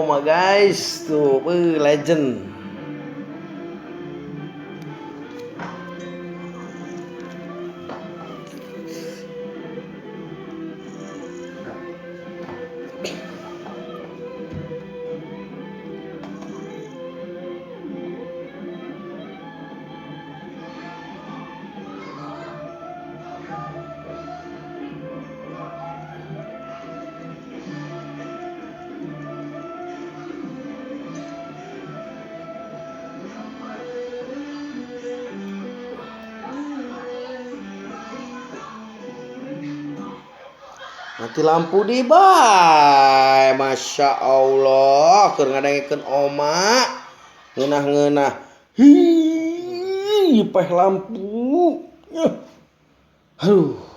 oma guys, tuh legend. Mati lampu di bay, masya Allah, keur ngadengkeun oma, ngeunah-ngeunah, peh lampu, aduh.